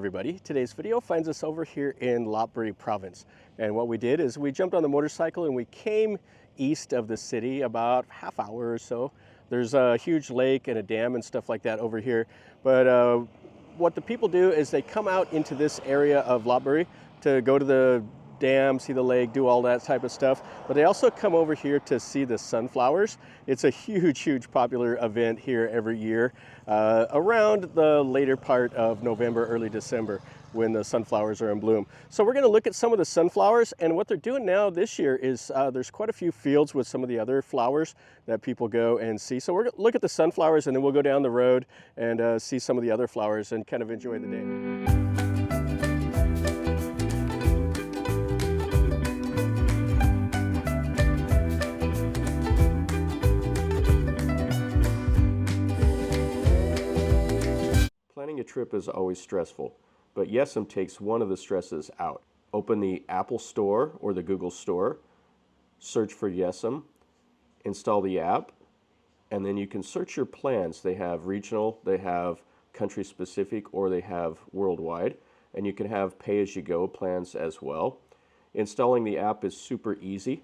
everybody. Today's video finds us over here in Lopburi province. And what we did is we jumped on the motorcycle and we came east of the city about half hour or so. There's a huge lake and a dam and stuff like that over here. But what the people do is they come out into this area of Lopburi to go to the dam, see the lake, do all that type of stuff. But they also come over here to see the sunflowers. It's a huge popular event here every year around the later part of November, early December, when the sunflowers are in bloom. So we're going to look at some of the sunflowers, and what they're doing now this year is there's quite a few fields with some of the other flowers that people go and see. So we're going to look at the sunflowers, and then we'll go down the road and see some of the other flowers and kind of enjoy the day. Planning a trip is always stressful, but Yesem takes one of the stresses out. Open the Apple Store or the Google Store, search for Yesem, install the app, and then you can search your plans. They have regional, they have country specific, or they have worldwide, and you can have pay-as-you-go plans as well. Installing the app is super easy.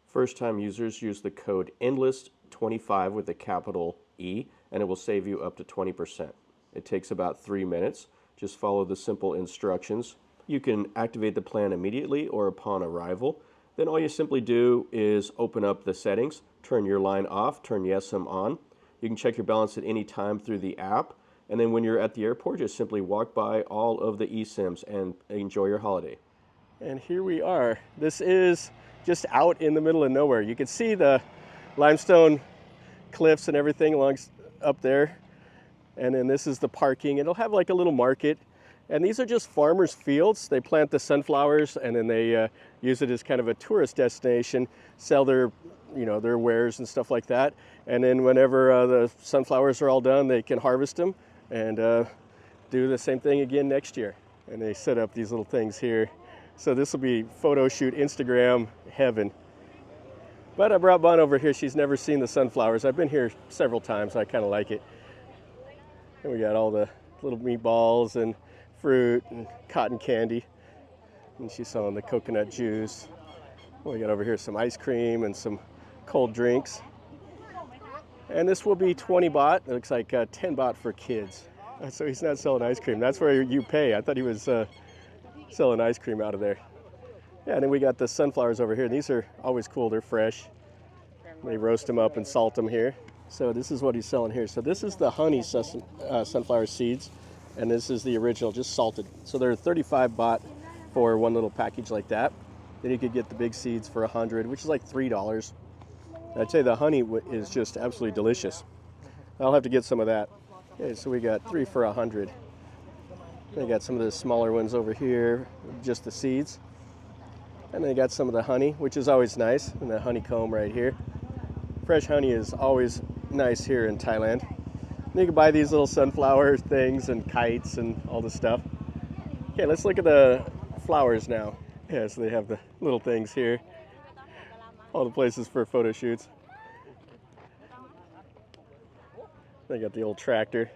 First-time users use the code ENDLESS25 with a capital E, and it will save you up to 20%. It takes about 3 minutes. Just follow the simple instructions. You can activate the plan immediately or upon arrival. Then all you simply do is open up the settings, turn your line off, turn Yesem on. You can check your balance at any time through the app. And then when you're at the airport, just simply walk by all of the eSIMs and enjoy your holiday. And here we are. This is just out in the middle of nowhere. You can see the limestone cliffs and everything along up there. And then this is the parking. It'll have like a little market. And these are just farmers' fields. They plant the sunflowers and then they use it as kind of a tourist destination, sell their, their wares and stuff like that. And then whenever the sunflowers are all done, they can harvest them and do the same thing again next year. And they set up these little things here. So this will be photo shoot, Instagram heaven. But I brought Bon over here. She's never seen the sunflowers. I've been here several times. I kind of like it. And we got all the little meatballs and fruit and cotton candy. And she's selling the coconut juice. We got over here some ice cream and some cold drinks. And this will be 20 baht. It looks like 10 baht for kids. So he's not selling ice cream. That's where you pay. I thought he was selling ice cream out of there. Yeah, and then we got the sunflowers over here. These are always cool. They're fresh. They roast them up and salt them here. So this is what he's selling here. So this is the honey sunflower seeds, and this is the original, just salted. So they're 35 baht for one little package like that. Then you could get the big seeds for 100, which is like $3. I'd say the honey is just absolutely delicious. I'll have to get some of that. Okay, so we got 3 for 100. They got some of the smaller ones over here, just the seeds. And they got some of the honey, which is always nice, and the honeycomb right here. Fresh honey is always nice here in Thailand. You can buy these little sunflower things and kites and all this stuff. Okay, let's look at the flowers now. Yeah, so they have the little things here. All the places for photo shoots. They got the old tractor.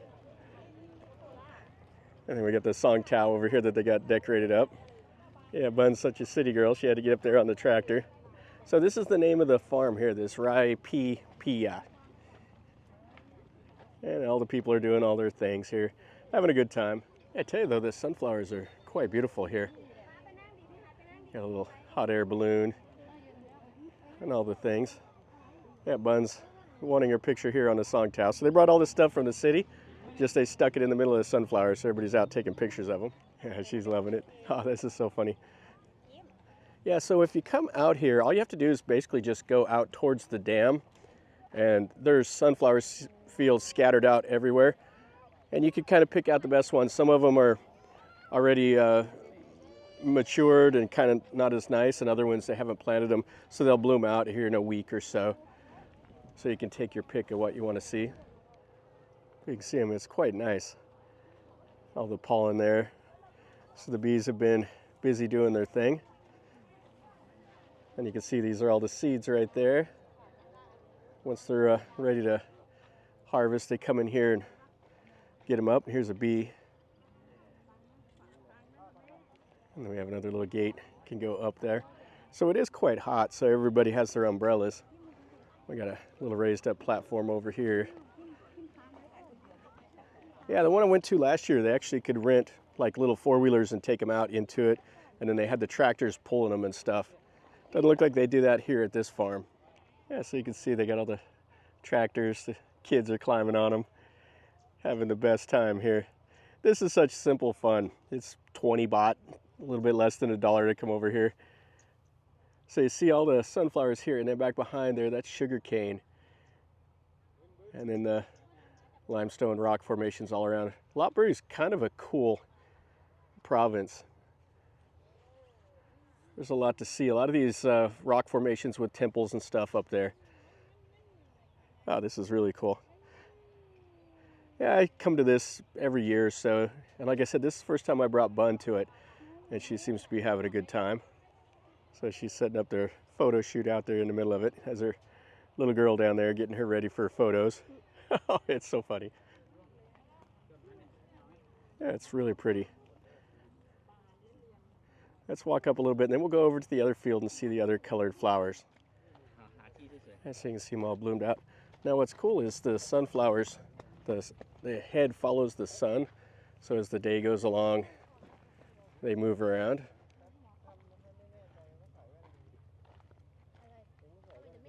And then we got the song towel over here that they got decorated up. Yeah, Bun's such a city girl. She had to get up there on the tractor. So this is the name of the farm here, this Rai Pia. And all the people are doing all their things here, having a good time. I tell you though, the sunflowers are quite beautiful here. Got a little hot air balloon and all the things. Yeah, Bun's wanting her picture here on the song towel. So they brought all this stuff from the city, just they stuck it in the middle of the sunflowers so everybody's out taking pictures of them. Yeah, she's loving it. Oh, this is so funny. Yeah, so if you come out here, all you have to do is basically just go out towards the dam, and there's sunflower fields scattered out everywhere, and you can kind of pick out the best ones. Some of them are already matured and kind of not as nice, and other ones they haven't planted them, so they'll bloom out here in a week or so. So you can take your pick of what you want to see. You can see them, it's quite nice. All the pollen there. So the bees have been busy doing their thing. And you can see these are all the seeds right there. Once they're ready to harvest, they come in here and get them up. Here's a bee. And then we have another little gate, can go up there. So it is quite hot, so everybody has their umbrellas. We got a little raised up platform over here. Yeah, the one I went to last year, they actually could rent like little four-wheelers and take them out into it, and then they had the tractors pulling them and stuff. Doesn't look like they do that here at this farm. Yeah, so you can see they got all the tractors, the kids are climbing on them, having the best time here. This is such simple fun. It's 20 baht, a little bit less than $1 to come over here. So you see all the sunflowers here, and then back behind there, that's sugar cane. And then the limestone rock formations all around. Lopburi is kind of a cool province. There's a lot to see. A lot of these rock formations with temples and stuff up there. Oh, this is really cool. Yeah, I come to this every year or so. And like I said, this is the first time I brought Bun to it. And she seems to be having a good time. So she's setting up their photo shoot out there in the middle of it. Has her little girl down there getting her ready for photos. Oh, it's so funny. Yeah, it's really pretty. Let's walk up a little bit, and then we'll go over to the other field and see the other colored flowers. As you can see them all bloomed out. Now what's cool is the sunflowers, the head follows the sun. So as the day goes along, they move around.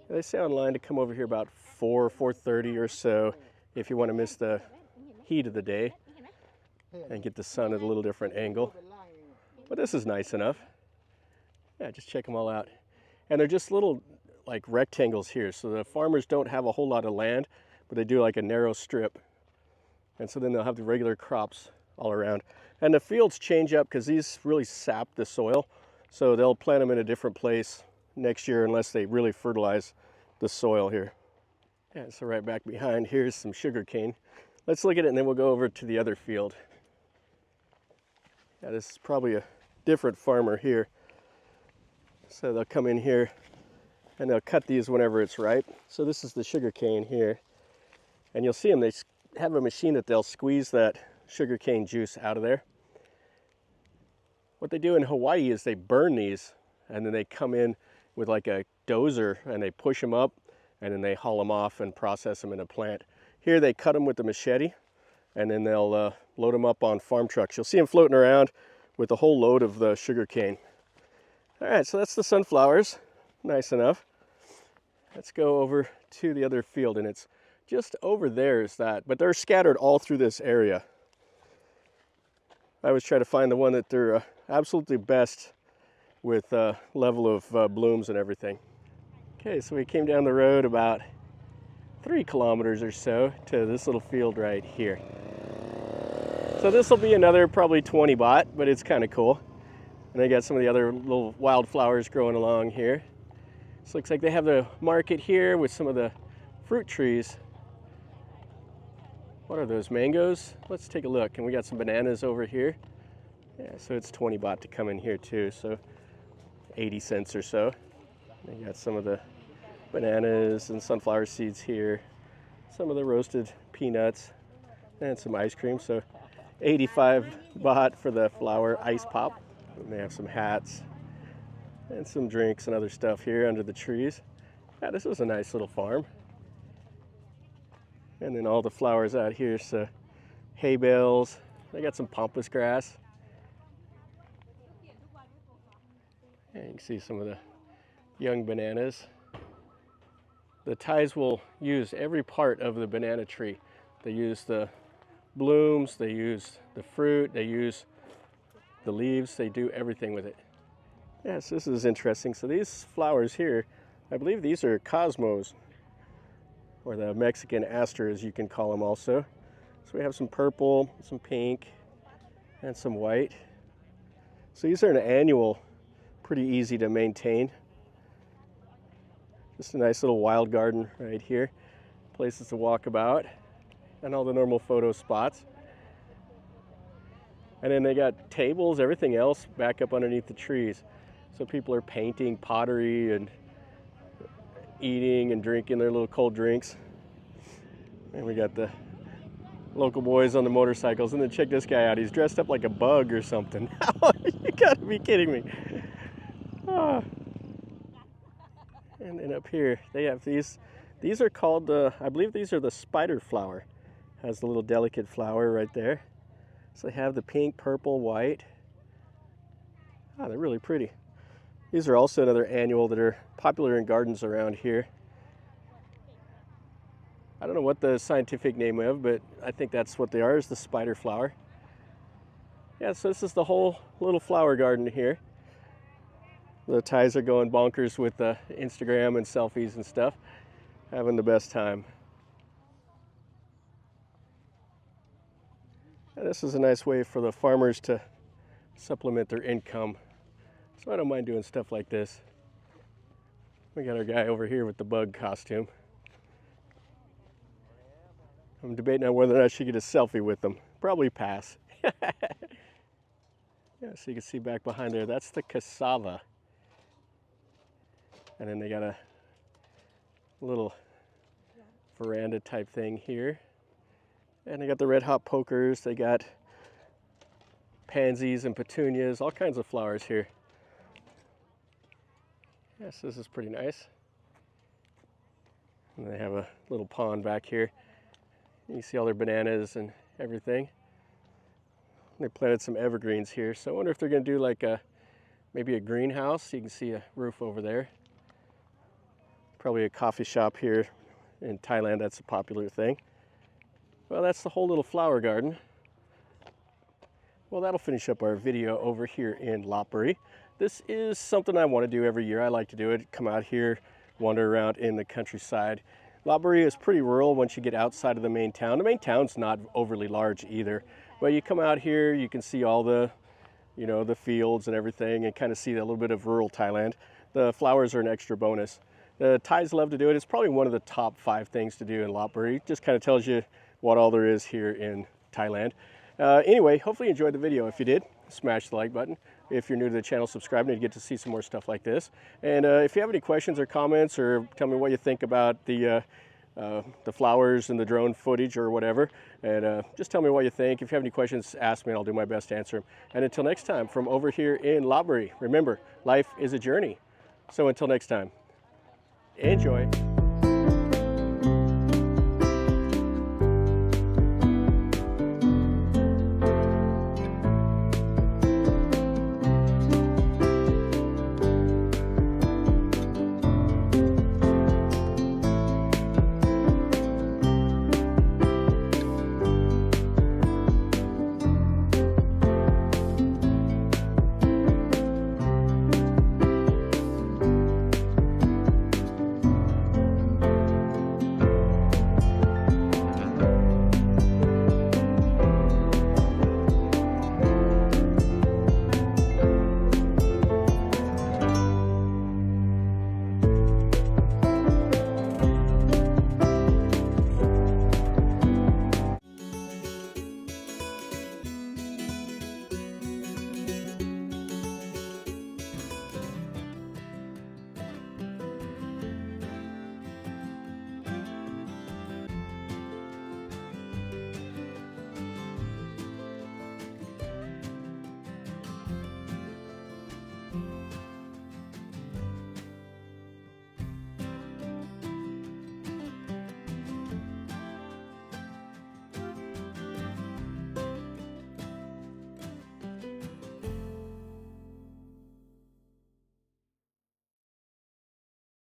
They say online to come over here about 4:30 or so if you want to miss the heat of the day and get the sun at a little different angle. But this is nice enough. Yeah, just check them all out. And they're just little like rectangles here. So the farmers don't have a whole lot of land, but they do like a narrow strip. And so then they'll have the regular crops all around. And the fields change up because these really sap the soil. So they'll plant them in a different place next year unless they really fertilize the soil here. Yeah, so right back behind here's some sugar cane. Let's look at it and then we'll go over to the other field. Yeah, this is probably a different farmer here. So they'll come in here and they'll cut these whenever it's ripe. So this is the sugar cane here. And you'll see them, they have a machine that they'll squeeze that sugar cane juice out of there. What they do in Hawaii is they burn these and then they come in with like a dozer and they push them up and then they haul them off and process them in a plant. Here they cut them with the machete and then they'll load them up on farm trucks. You'll see them floating around with a whole load of the sugar cane. All right, so that's the sunflowers. Nice enough. Let's go over to the other field, and it's just over there is that, but they're scattered all through this area. I always try to find the one that they're absolutely best with level of blooms and everything. Okay, so we came down the road about 3 kilometers or so to this little field right here. So this will be another probably 20 baht, but it's kind of cool. And they got some of the other little wildflowers growing along here. This looks like they have the market here with some of the fruit trees. What are those, mangoes? Let's take a look. And we got some bananas over here. Yeah, so it's 20 baht to come in here too, so 80 cents or so. They got some of the bananas and sunflower seeds here. Some of the roasted peanuts and some ice cream. So 85 baht for the flour ice pop. And they have some hats and some drinks and other stuff here under the trees. Yeah, this is a nice little farm. And then all the flowers out here, so hay bales. They got some pampas grass. And you can see some of the young bananas. The Thais will use every part of the banana tree. They use the blooms, they use the fruit, they use the leaves, they do everything with it. Yes, this is interesting. So these flowers here, I believe these are cosmos, or the Mexican aster as you can call them also. So we have some purple, some pink, and some white. So these are an annual, pretty easy to maintain. Just a nice little wild garden right here. Places to walk about, and all the normal photo spots. And then they got tables, everything else back up underneath the trees. So people are painting pottery and eating and drinking their little cold drinks. And we got the local boys on the motorcycles. And then check this guy out. He's dressed up like a bug or something. You gotta be kidding me. Ah. And then up here, they have these. These are called, I believe these are the spider flower. Has the little delicate flower right there. So they have the pink, purple, white. Ah, they're really pretty. These are also another annual that are popular in gardens around here. I don't know what the scientific name of, but I think that's what they are, is the spider flower. Yeah, so this is the whole little flower garden here. The Thais are going bonkers with Instagram and selfies and stuff. Having the best time. And this is a nice way for the farmers to supplement their income. So I don't mind doing stuff like this. We got our guy over here with the bug costume. I'm debating on whether or not I should get a selfie with them. Probably pass. Yeah, so you can see back behind there, that's the cassava. And then they got a little veranda type thing here. And they got the red hot pokers, they got pansies and petunias, all kinds of flowers here. Yes, this is pretty nice. And they have a little pond back here. You see all their bananas and everything. They planted some evergreens here, so I wonder if they're going to do like maybe a greenhouse. You can see a roof over there. Probably a coffee shop here in Thailand. That's a popular thing. Well, that's the whole little flower garden. Well, that'll finish up our video over here in Lopburi. This is something I want to do every year. I like to do it. Come out here, wander around in the countryside. Lopburi is pretty rural once you get outside of the main town. The main town's not overly large either, but you come out here, you can see all the, the fields and everything, and kind of see a little bit of rural Thailand. The flowers are an extra bonus. The Thais love to do it. It's probably one of the top 5 things to do in Lopburi. Just kind of tells you what all there is here in Thailand. Anyway, hopefully you enjoyed the video. If you did, smash the like button. If you're new to the channel, subscribe and you get to see some more stuff like this. And if you have any questions or comments, or tell me what you think about the flowers and the drone footage or whatever, and just tell me what you think. If you have any questions, ask me and I'll do my best to answer them. And until next time, from over here in Lopburi, remember, life is a journey. So until next time, enjoy.